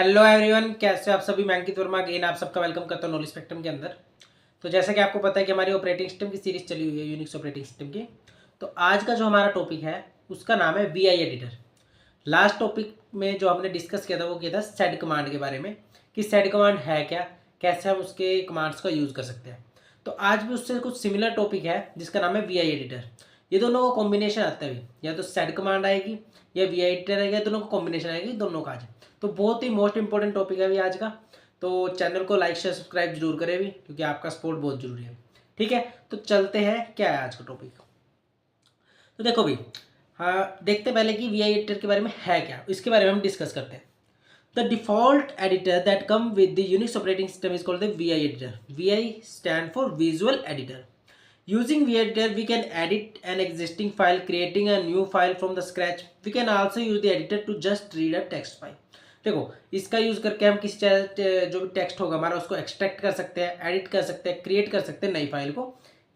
Hello everyone, कैसे हो आप सभी। मैं अंकित वर्मा अगेन आप सबका वेलकम करता हूँ नॉलेज स्पेक्ट्रम के अंदर। तो जैसा कि आपको पता है कि हमारी ऑपरेटिंग सिस्टम की सीरीज चली हुई है यूनिक्स ऑपरेटिंग सिस्टम की। तो आज का जो हमारा टॉपिक है उसका नाम है V I editor. Last topic में जो हमने डिस्कस किया था वो किया था सेड कमांड के बारे में कि सेड कमांड है क्या, कैसे हम उसके कमांड्स का यूज़ कर सकते हैं। तो आज भी उससे कुछ सिमिलर टॉपिक है जिसका नाम है वी आई एडिटर। ये दोनों का कॉम्बिनेशन आता है, या तो सेड कमांड आएगी या वी आई एडिटर आएगा, दोनों का कॉम्बिनेशन आएगी, दोनों का आज। तो बहुत ही मोस्ट इंपॉर्टेंट टॉपिक है अभी आज का। तो चैनल को लाइक शेयर सब्सक्राइब जरूर करें भी, क्योंकि आपका सपोर्ट बहुत जरूरी है। ठीक है, तो चलते हैं क्या है आज का टॉपिक। तो देखो भी, हाँ देखते पहले कि वी आई एडिटर के बारे में है क्या, इसके बारे में हम डिस्कस करते हैं। The default editor that come with the Unix operating system is called the V I editor. V I stand for visual editor. Using VEditor, we can edit an existing file, creating a new file from the scratch. We can also use the editor to just read a text file. देखो, इसका use करके हम किसी जो भी text होगा हमारा उसको एक्सट्रैक्ट कर सकते हैं, एडिट कर सकते हैं, क्रिएट कर सकते हैं नई फाइल को,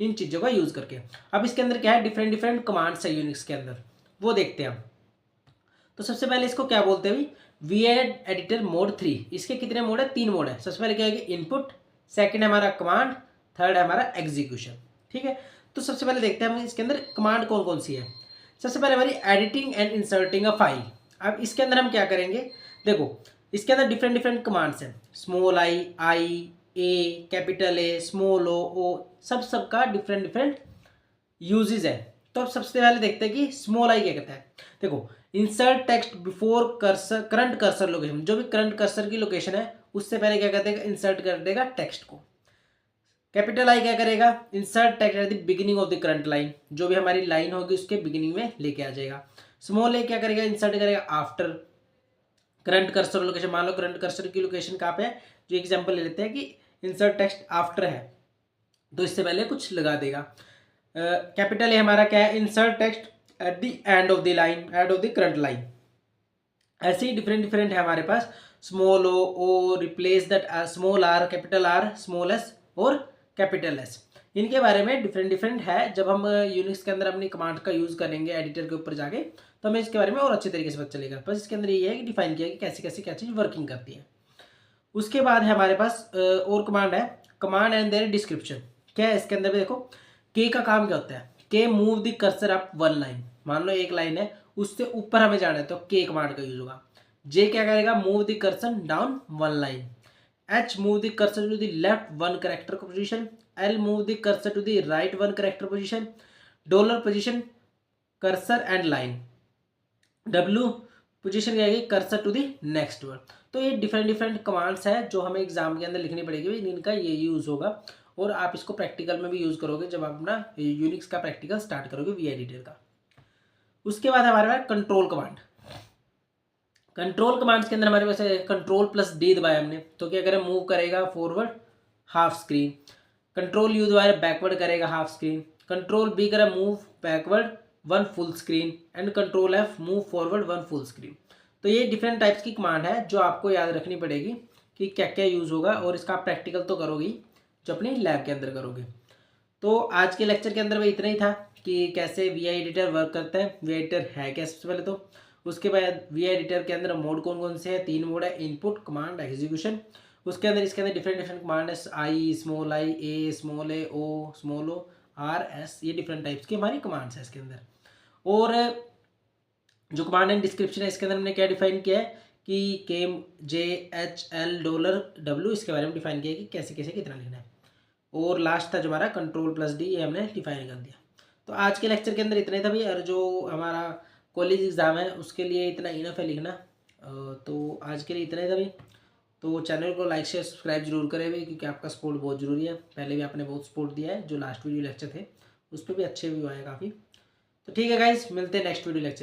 इन चीज़ों का यूज करके। अब इसके अंदर क्या है, डिफरेंट डिफरेंट कमांड्स है यूनिक्स के अंदर, वो देखते हैं हम। तो सबसे पहले इसको क्या बोलते हैं, वी एडिटर मोड 3। इसके कितने मोड है, 3 मोड है। सबसे पहले क्या है, इनपुट, सेकंड है हमारा कमांड, थर्ड है हमारा एग्जीक्यूशन। ठीक है, तो सबसे पहले देखते हैं हम इसके अंदर कमांड कौन कौन सी है। सबसे पहले हमारी editing and inserting a file. अब इसके अंदर हम क्या करेंगे, देखो इसके अंदर डिफरेंट डिफरेंट कमांड्स हैं। Small I A, capital A, small O, सबका डिफरेंट डिफरेंट यूजेज है। तो अब सबसे पहले देखते हैं कि स्मॉल आई क्या कहता है। देखो, insert text before cursor current cursor location. जो भी करंट कर्सर की लोकेशन है उससे पहले क्या कहते हैं, इंसर्ट कर देगा टेक्स्ट को। कैपिटल आई क्या करेगा, insert text at the beginning of the current line. जो भी हमारी लाइन होगी उसके बिगिनिंग में लेके आ जाएगा। स्मॉल ए क्या करेगा, इंसर्ट करेगा आफ्टर करंट कर्सर लोकेशन। मान लो करंट कर्सर की लोकेशन कहाँ पे है, जो एग्जांपल ले लेते हैं कि इंसर्ट टेक्स्ट आफ्टर है, तो इससे पहले कुछ लगा देगा। कैपिटल ए हमारा क्या है, insert text at the end of the line, end of the current line. ऐसे ही डिफरेंट डिफरेंट है हमारे पास। Small O replace that small R, capital R, small S और कैपिटल एस। इनके बारे में डिफरेंट डिफरेंट है। जब हम यूनिक्स के अंदर अपनी कमांड का यूज़ करेंगे एडिटर के ऊपर जाके, तो हमें इसके बारे में और अच्छे तरीके से पता चलेगा। बस इसके अंदर ये है कि डिफाइन किया कि कैसे कैसे क्या चीज़ वर्किंग करती है। उसके बाद है हमारे पास और कमांड है, कमांड एंड देयर डिस्क्रिप्शन। क्या है इसके अंदर भी, देखो के का काम क्या होता है, के move the cursor up one line. मान लो एक लाइन है, उससे ऊपर हमें जाना है तो के कमांड का यूज होगा। जे क्या करेगा, move the cursor down one line. H move the cursor to the left one character position. L move the cursor to the right one character position. Dollar position cursor end line. W position क्या है, cursor to the next word. तो ये different different commands है जो हमें exam के अंदर लिखनी पड़ेगी, इनका ये यूज़ होगा। और आप इसको प्रैक्टिकल में भी यूज़ करोगे जब आप अपना यूनिक्स का प्रैक्टिकल स्टार्ट करोगे वी एडिटर का। उसके बाद हमारे पास कंट्रोल कमांड। कंट्रोल कमांड्स के अंदर हमारे पास कंट्रोल प्लस डी दबाया हमने तो क्या करें, मूव करेगा forward half screen. Control you दबाया बैकवर्ड करेगा हाफ स्क्रीन। कंट्रोल बी करें move backward one full screen. And control F move forward one full screen. तो ये डिफरेंट टाइप्स की कमांड है जो आपको याद रखनी पड़ेगी कि क्या क्या यूज़ होगा, और इसका आप प्रैक्टिकल तो करोगे जो अपनी लैब के अंदर करोगे। तो आज के लेक्चर के अंदर वह इतना ही था कि कैसे वी आई एडिटर वर्क करता है, वी एडिटर है क्या सबसे पहले तो। उसके बाद वी एडिटर के अंदर मोड कौन कौन से हैं, 3 मोड है, इनपुट, कमांड, एग्जीक्यूशन। उसके अंदर इसके अंदर डिफरेंट डिफरेंट कमांड है, I, A, small A, O, small O, R, S. ये डिफरेंट टाइप्स की हमारी कमांड्स है इसके अंदर। और जो कमांड एंड डिस्क्रिप्शन है इसके अंदर हमने क्या डिफाइन किया है कि केम J H L dollar W, इसके बारे में डिफाइन किया है कि कैसे कैसे कितना लिखना है। और लास्ट था जो हमारा कंट्रोल प्लस डी, ये हमने डिफाइन कर दिया। तो आज के लेक्चर के अंदर इतना ही था भैया, और जो हमारा कॉलेज एग्ज़ाम है उसके लिए इतना इनफ है लिखना। तो आज के लिए इतना ही था भाई। तो चैनल को लाइक शेयर सब्सक्राइब जरूर करें भाई, क्योंकि आपका सपोर्ट बहुत ज़रूरी है। पहले भी आपने बहुत सपोर्ट दिया है, जो लास्ट वीडियो लेक्चर थे उस पर भी अच्छे व्यू आए काफ़ी। तो ठीक है गाइज, मिलते हैं नेक्स्ट वीडियो लेक्चर।